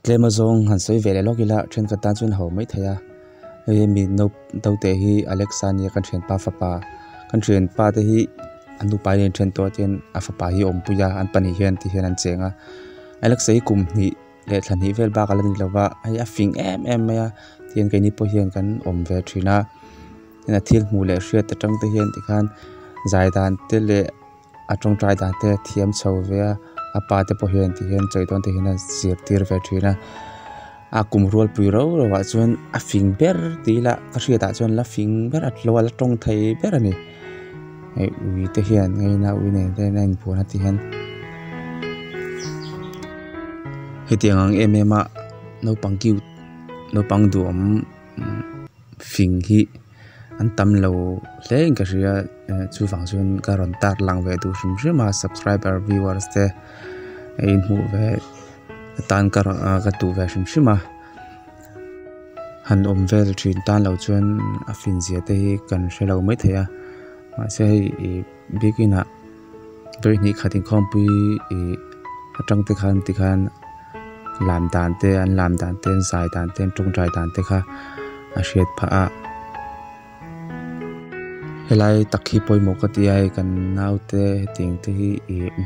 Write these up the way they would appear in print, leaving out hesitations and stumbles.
Clemazong han soi vele logila thren ka tan chun ho mai thaya ei mi no to te hi Alexania kan thren pa fa pa kan thren pa te hi anu pa yen thren to ten afa pa hi om puya an pani hian ti hian an chenga Alex ei kum ni le thlan hi vel ba kala ni lawa ai a fing em maya tian kai ni po hian kan om ve thina na thil mu le hriat ta tang te hian ti khan zai dan te le atong trai dan te thiam chho ve apa te po hian ti hian choi ton te hian siap tir ve thina a kum rol pui ro wa chuan a fing ber ti la ka hria ta chuan la fing ber at lo la tong thai ber ani ei ui te hian ngai na ui ne te na in pu na ti hian hetiang emema no pangkiu no pangduam fing hi an tam lo hle ka ria chu wang chuan ka ron tar lang ve du shima subscriber viewers te in mu ve tan ka tu ve shima han om vel thin tan lo chuan a fin zia te hi kan hrelo mai thaya ma se bigina doi ni khatin khom pui atang te khan lam dan te an lam dan ten sai dan ten tung trai dan te kha a hriat pha a helai takhi poi mo ka ti ai kan nau te ting te hi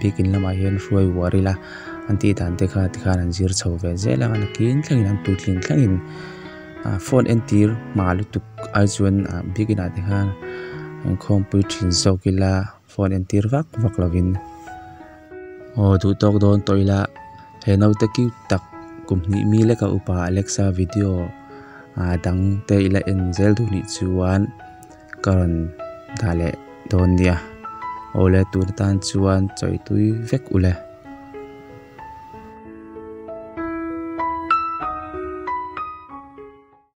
bikin lama hian ruai warila anti dan te kha ti khan an zir chho ve zela an kin thlangin an pu thlin thlangin phone entir malu tuk ai chuan bigina te khan an khom pui thin zokila phone entir vak lovin o du tok don toila he nau te ki tak kumni mi le ka upa Alexa video dang te ila enzel du ni chuan karon dale don dia ole tur tan chuan choi tui vek ule